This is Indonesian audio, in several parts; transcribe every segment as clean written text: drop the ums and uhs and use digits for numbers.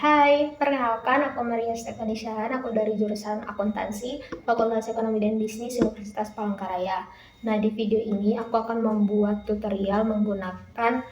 Hai, perkenalkan aku Maria Stefanisyahan, aku dari jurusan Akuntansi, Fakultas Ekonomi dan Bisnis Universitas Palangkaraya. Nah, di video ini aku akan membuat tutorial menggunakan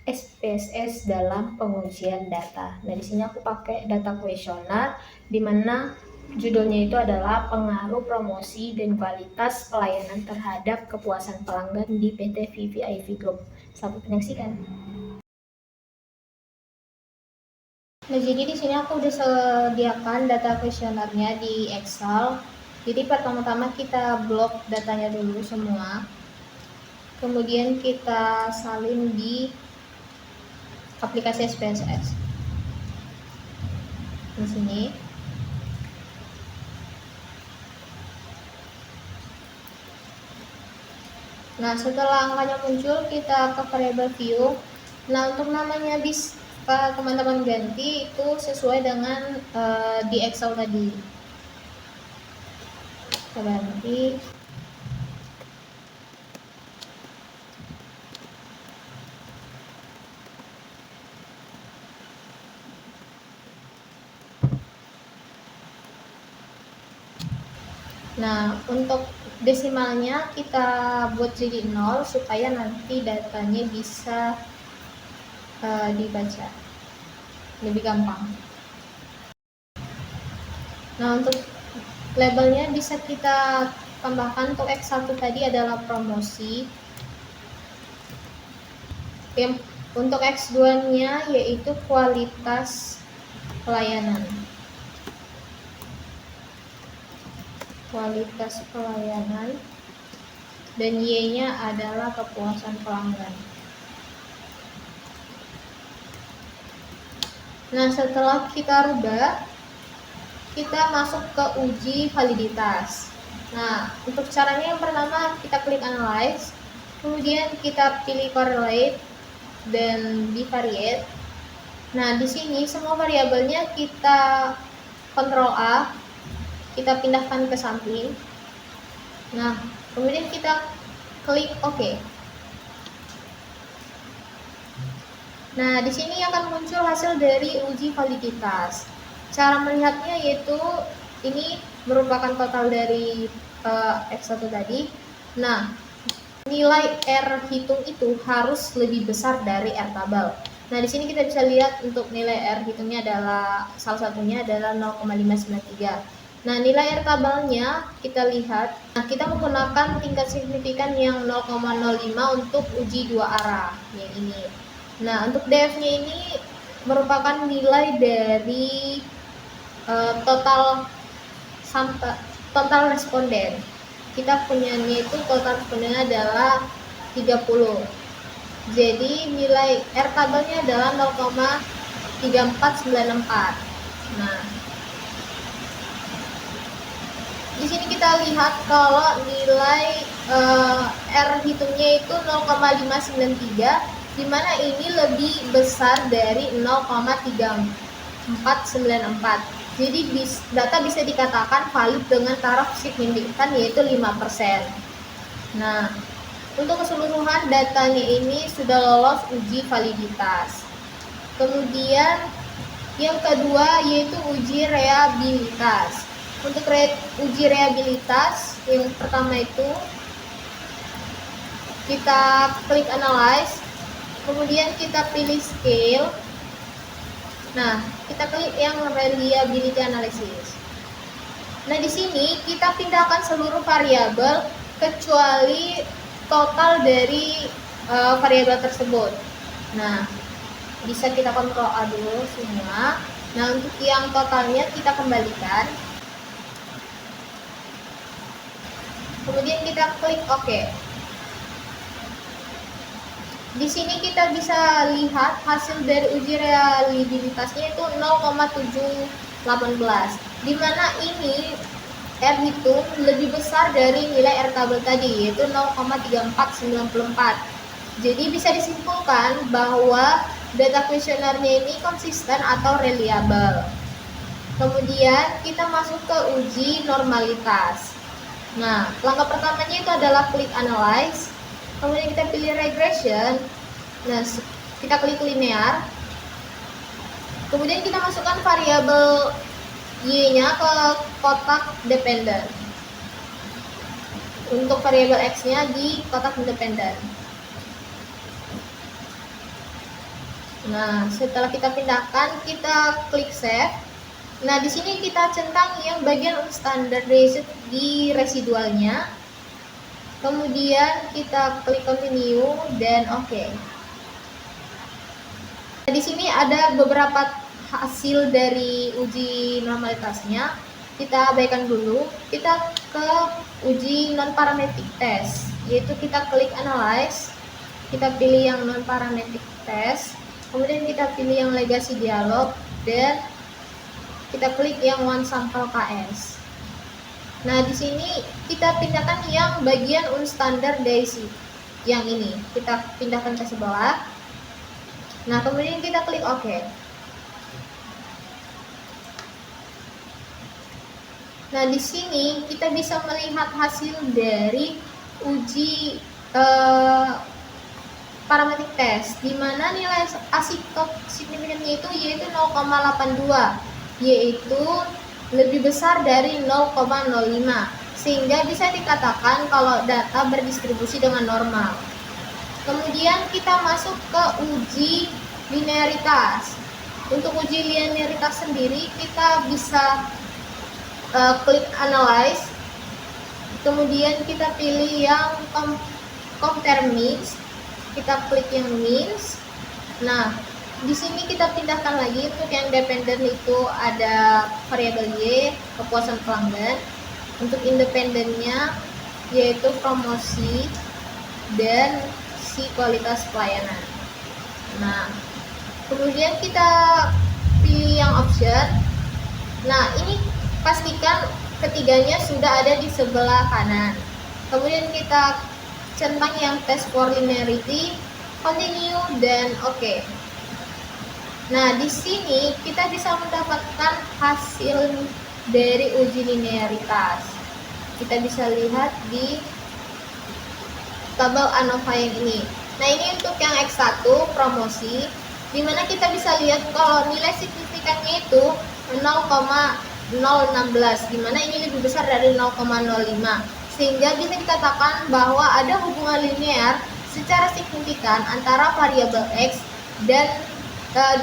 SPSS dalam pengujian data. Nah, di sini aku pakai data kuesioner, di mana judulnya itu adalah pengaruh promosi dan kualitas pelayanan terhadap kepuasan pelanggan di PT VVIP Group. Selamat menyaksikan. Nah, jadi di sini aku udah sediakan data kuesionernya di Excel. Jadi pertama-tama kita blok datanya dulu semua. Kemudian kita salin di aplikasi SPSS. Di sini. Nah, setelah angkanya muncul, kita ke variable view. Nah, untuk namanya bisa teman-teman ganti itu sesuai dengan di Excel tadi. Kita ganti. Nah, untuk desimalnya kita buat jadi 0 supaya nanti datanya bisa dibaca lebih gampang. Nah, untuk labelnya bisa kita tambahkan. Untuk X1 tadi adalah promosi. Untuk X2 nya yaitu kualitas pelayanan. Dan Y-nya adalah kepuasan pelanggan. Nah, setelah kita rubah, kita masuk ke uji validitas. Nah, untuk caranya yang pertama kita klik analyze, kemudian kita pilih correlate dan bivariate. Nah, di sini semua variabelnya kita Ctrl A, kita pindahkan ke samping. Nah, kemudian kita klik OK. Nah, di sini akan muncul hasil dari uji validitas. Cara melihatnya yaitu ini merupakan total dari X1 tadi. Nah, nilai R hitung itu harus lebih besar dari R tabel. Nah, di sini kita bisa lihat untuk nilai R hitungnya adalah salah satunya adalah 0,593. Nah, nilai R tabelnya kita lihat. Nah, kita menggunakan tingkat signifikan yang 0,05 untuk uji dua arah yang ini. Nah, untuk DF-nya ini merupakan nilai dari total responden. Kita punyanya itu total respondennya adalah 30. Jadi nilai R tabelnya adalah 0,3494. Nah, di sini kita lihat kalau nilai R hitungnya itu 0,593, di mana ini lebih besar dari 0,3494. Jadi data bisa dikatakan valid dengan taraf signifikan yaitu 5%. Nah, untuk keseluruhan datanya ini sudah lolos uji validitas. Kemudian yang kedua yaitu uji reliabilitas. Untuk uji reliabilitas yang pertama itu kita klik analyze, kemudian kita pilih scale. Nah, kita klik yang reliability analysis. Nah, di sini kita pindahkan seluruh variabel kecuali total dari variabel tersebut. Nah, bisa kita Ctrl A dulu semua. Nah, untuk yang totalnya kita kembalikan. Kemudian kita klik OK. Di sini kita bisa lihat hasil dari uji reliabilitasnya itu 0,718, di mana ini R hitung lebih besar dari nilai R tabel tadi yaitu 0,3494. Jadi bisa disimpulkan bahwa data kuesionernya ini konsisten atau reliable. Kemudian kita masuk ke uji normalitas. Nah, langkah pertamanya itu adalah klik analyze, kemudian kita pilih regression. Nah, kita klik linear. Kemudian kita masukkan variabel y-nya ke kotak dependen. Untuk variabel x-nya di kotak independen. Nah, setelah kita pindahkan, kita klik save. Nah, di sini kita centang yang bagian unstandardized di residualnya. Kemudian kita klik continue dan oke. Nah, di sini ada beberapa hasil dari uji normalitasnya. Kita abaikan dulu. Kita ke uji non parametric test, yaitu kita klik analyze. Kita pilih yang non parametric test. Kemudian kita pilih yang legacy dialog dan kita klik yang one sample KS. Nah, di sini kita pindahkan yang bagian unstandardized yang ini. Kita pindahkan ke sebelah. Nah, kemudian kita klik OK. Nah, di sini kita bisa melihat hasil dari uji parametric test, di mana nilai asymptot signifikannya yaitu 0,82, yaitu lebih besar dari 0,05, sehingga bisa dikatakan kalau data berdistribusi dengan normal. Kemudian kita masuk ke uji linearitas. Untuk uji linearitas sendiri kita bisa klik analyze, kemudian kita pilih yang compare means, kita klik yang means. Nah, di sini kita pindahkan lagi. Untuk yang dependen itu ada variabel y, kepuasan pelanggan. Untuk independennya yaitu promosi dan si kualitas pelayanan. Nah, kemudian kita pilih yang option. Nah, ini pastikan ketiganya sudah ada di sebelah kanan. Kemudian kita centang yang test for linearity, continue dan OK. Nah, di sini kita bisa mendapatkan hasil dari uji linearitas. Kita bisa lihat di tabel ANOVA yang ini. Nah, ini untuk yang X1 promosi, dimana kita bisa lihat kalau nilai signifikannya itu 0,016, dimana ini lebih besar dari 0,05, sehingga bisa dikatakan bahwa ada hubungan linear secara signifikan antara variabel X dan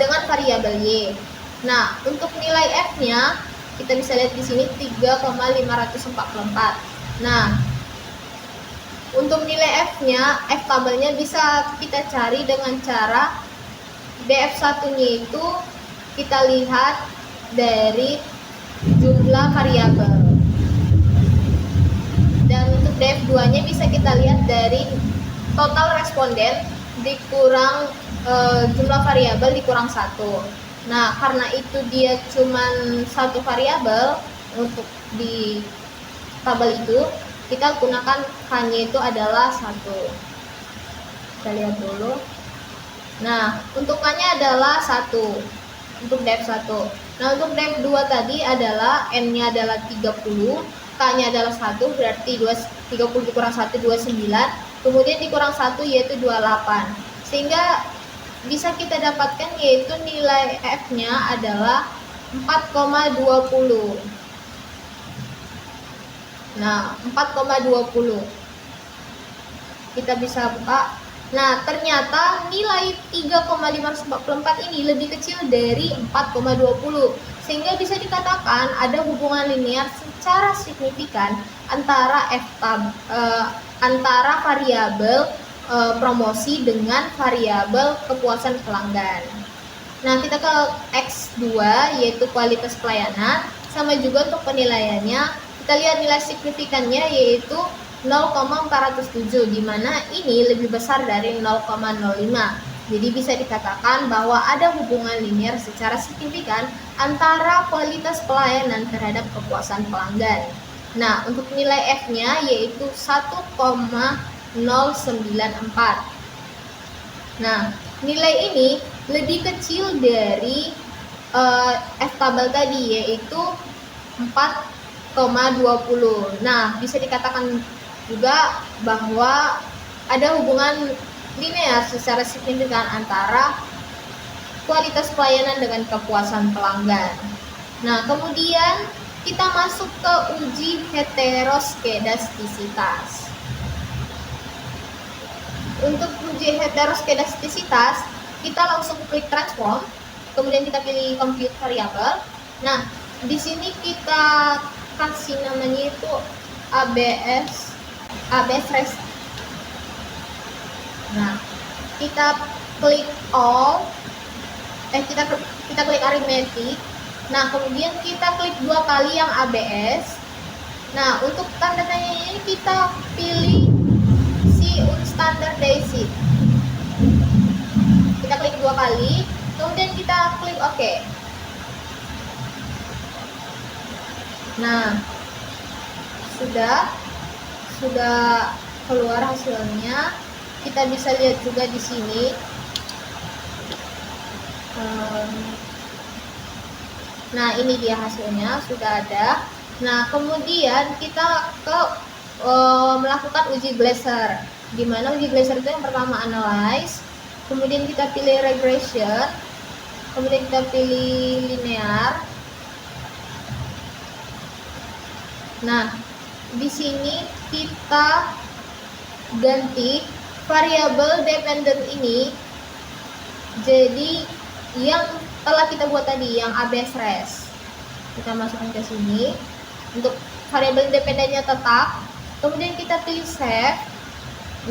dengan variabel Y. Nah, untuk nilai F-nya kita bisa lihat di sini 3,544. Nah, untuk nilai F-nya, F tabelnya bisa kita cari dengan cara DF1-nya itu kita lihat dari jumlah variabel. Dan untuk DF2-nya bisa kita lihat dari total responden dikurang jumlah variabel dikurang 1. Nah, karena itu dia cuma satu variabel untuk di tabel itu, kita gunakan hanya itu adalah 1. Kita lihat dulu. Nah, untuk K-nya adalah 1 untuk DF1. Nah, untuk DF2 tadi adalah N-nya adalah 30, K-nya adalah 1, berarti 30 dikurang 1 29, kemudian dikurang 1 yaitu 28. Sehingga bisa kita dapatkan yaitu nilai F-nya adalah 4,20. Nah, 4,20. Kita bisa buka. Nah, ternyata nilai 3,544 ini lebih kecil dari 4,20, sehingga bisa dikatakan ada hubungan linear secara signifikan antara antara variabel promosi dengan variabel kepuasan pelanggan. Nah, kita ke X2 yaitu kualitas pelayanan, sama juga untuk penilaiannya. Kita lihat nilai signifikannya yaitu 0,407, di mana ini lebih besar dari 0,05. Jadi bisa dikatakan bahwa ada hubungan linear secara signifikan antara kualitas pelayanan terhadap kepuasan pelanggan. Nah, untuk nilai F-nya yaitu 1,094. Nah, nilai ini lebih kecil dari F tabel tadi yaitu 4,20. Nah, bisa dikatakan juga bahwa ada hubungan linear secara signifikan antara kualitas pelayanan dengan kepuasan pelanggan. Nah, kemudian kita masuk ke uji heteroskedastisitas. Untuk uji heteroskedastisitas, kita langsung klik transform, kemudian kita pilih compute variable. Nah, di sini kita kasih namanya itu ABS rest. Nah, kita klik all, kita klik arithmetic. Nah, kemudian kita klik 2 kali yang ABS. Nah, untuk tanda tanya ini kita pilih si unstandardized. Kita klik 2 kali, kemudian kita klik OK. Nah, sudah keluar hasilnya. Kita bisa lihat juga di sini. Nah, ini dia hasilnya, sudah ada. Nah, kemudian kita melakukan uji Glaser. Di mana uji Glaser itu yang pertama analyze, kemudian kita pilih regression, kemudian kita pilih linear. Nah, di sini kita ganti variabel dependent ini jadi yang telah kita buat tadi, yang ABS rest. Kita masukkan ke sini. Untuk variabel independennya tetap, kemudian kita pilih save.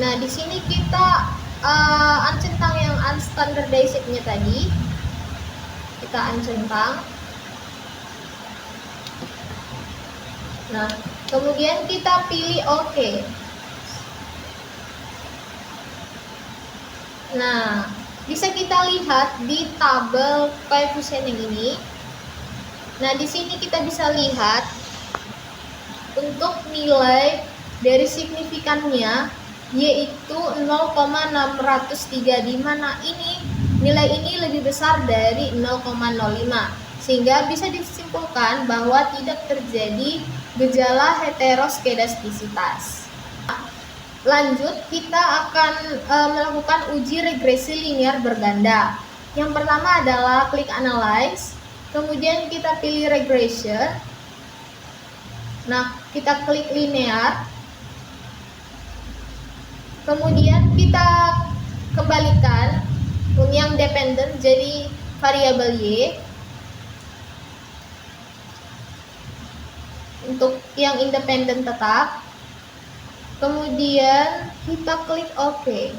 Nah, di sini kita uncentang yang unstandardized-nya tadi. Kita uncentang. Nah, kemudian kita pilih OK. Nah, bisa kita lihat di tabel koefisien yang ini. Nah, di sini kita bisa lihat untuk nilai dari signifikannya yaitu 0,603, di mana nilai ini lebih besar dari 0,05, sehingga bisa disimpulkan bahwa tidak terjadi gejala heteroskedastisitas. Lanjut, kita akan melakukan uji regresi linear berganda. Yang pertama adalah klik analyze, kemudian kita pilih regression. Nah, kita klik linear, kemudian kita kembalikan yang dependent jadi variabel Y. Untuk yang independen tetap. Kemudian kita klik OK.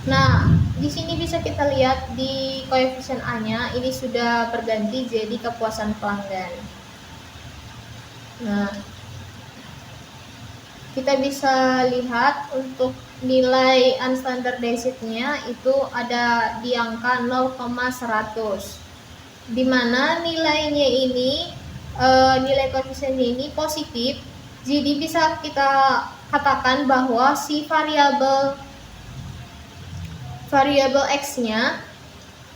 Nah, di sini bisa kita lihat di koefisien A-nya ini sudah berganti jadi kepuasan pelanggan. Nah, kita bisa lihat untuk nilai unstandardized-nya itu ada di angka 0,100. Di mana nilainya ini nilai koefisiennya ini positif, jadi bisa kita katakan bahwa si variabel X-nya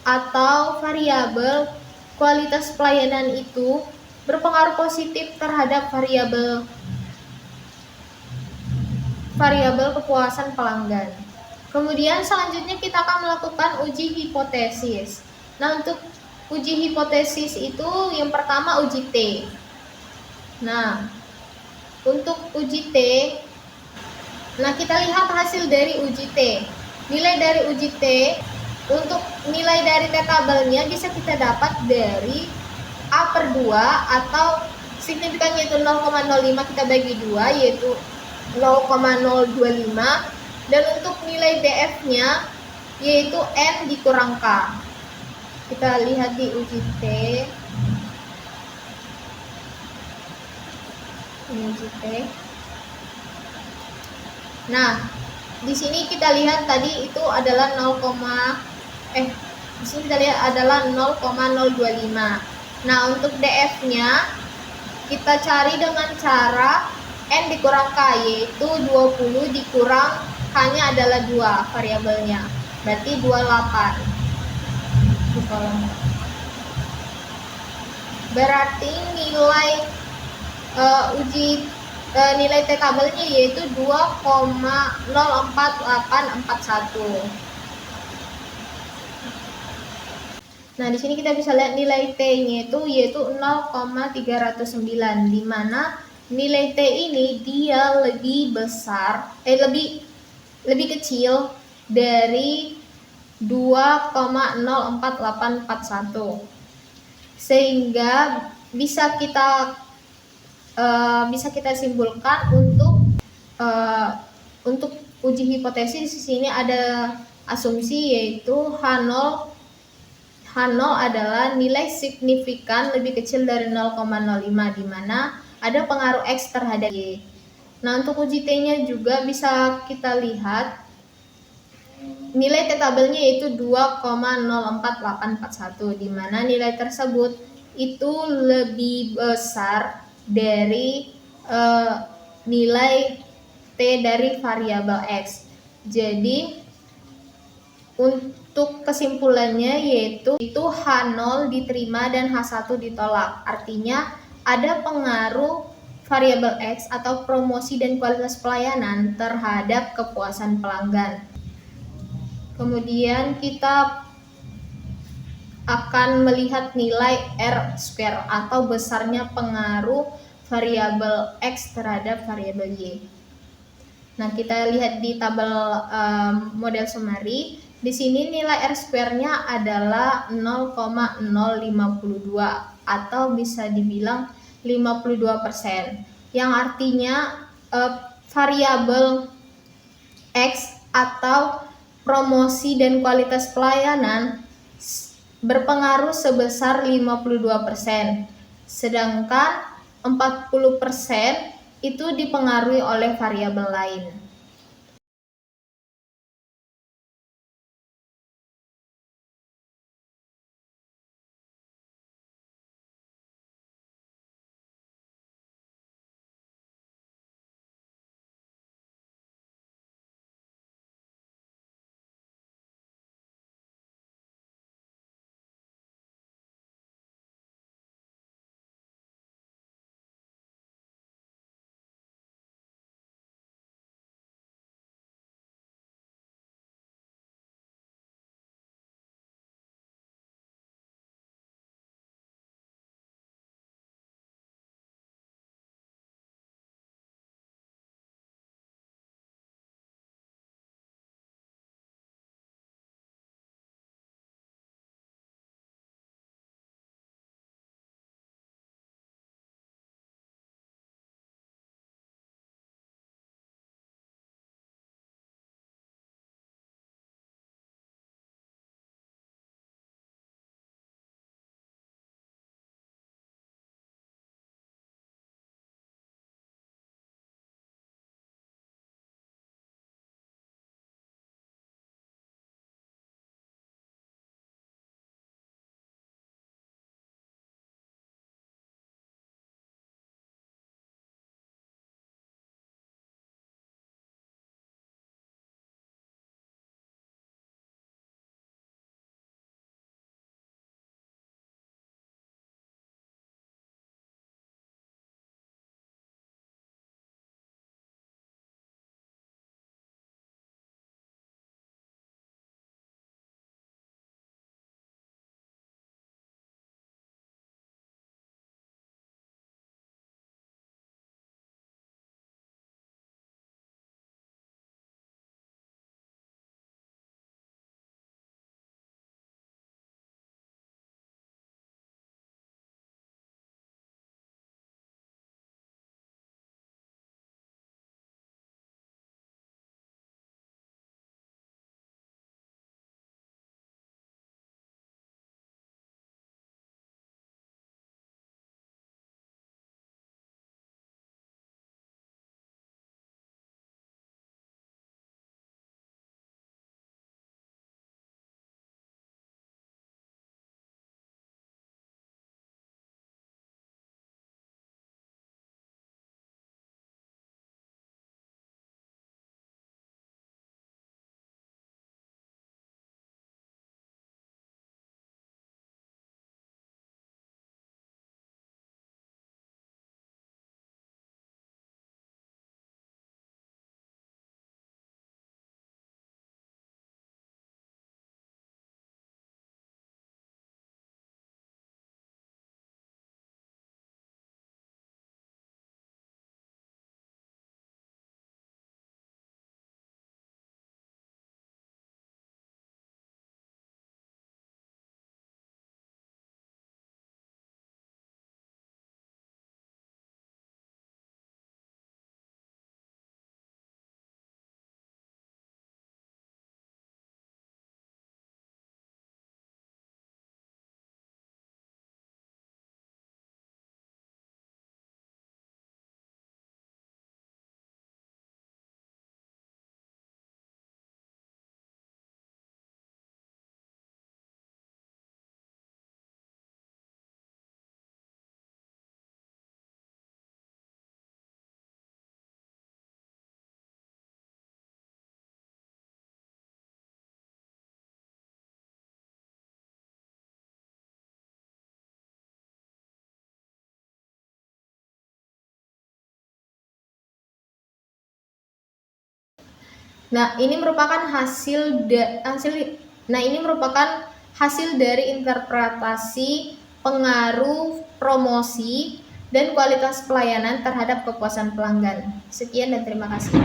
atau variabel kualitas pelayanan itu berpengaruh positif terhadap variabel kepuasan pelanggan. Kemudian selanjutnya kita akan melakukan uji hipotesis. Nah, untuk uji hipotesis itu yang pertama uji T. Nah, untuk uji T, nah kita lihat hasil dari uji T. Nilai dari uji T, untuk nilai dari T tabelnya bisa kita dapat dari A/2 atau signifikannya itu 0,05 kita bagi 2 yaitu 0,025, dan untuk nilai DF-nya yaitu N dikurang K. Kita lihat di uji T. Ini uji T. Nah, di sini kita lihat tadi itu adalah di sini kita lihat adalah 0,025. Nah, untuk DF-nya kita cari dengan cara N dikurang K, yaitu 20 dikurang K-nya adalah 2 variabelnya. Berarti 28. Berarti nilai nilai T tabelnya yaitu 2,04841. Nah, di sini kita bisa lihat nilai T-nya yaitu 0,309, di mana nilai T ini dia lebih besar, lebih kecil dari 2,04841, sehingga bisa kita simpulkan untuk uji hipotesis di sini ada asumsi yaitu H0 adalah nilai signifikan lebih kecil dari 0,05, di mana ada pengaruh X terhadap Y. Nah, untuk uji T-nya juga bisa kita lihat nilai T tabelnya yaitu 2,04841, di mana nilai tersebut itu lebih besar dari nilai T dari variabel X. Jadi untuk kesimpulannya yaitu H0 diterima dan H1 ditolak. Artinya ada pengaruh variabel X atau promosi dan kualitas pelayanan terhadap kepuasan pelanggan. Kemudian kita akan melihat nilai R² atau besarnya pengaruh variabel X terhadap variabel Y. Nah, kita lihat di tabel model summary. Di sini nilai R²-nya adalah 0,052 atau bisa dibilang 52%, yang artinya variabel X atau promosi dan kualitas pelayanan berpengaruh sebesar 52%, sedangkan 40% itu dipengaruhi oleh variabel lain. Nah, ini merupakan hasil dari interpretasi pengaruh promosi dan kualitas pelayanan terhadap kepuasan pelanggan. Sekian dan terima kasih.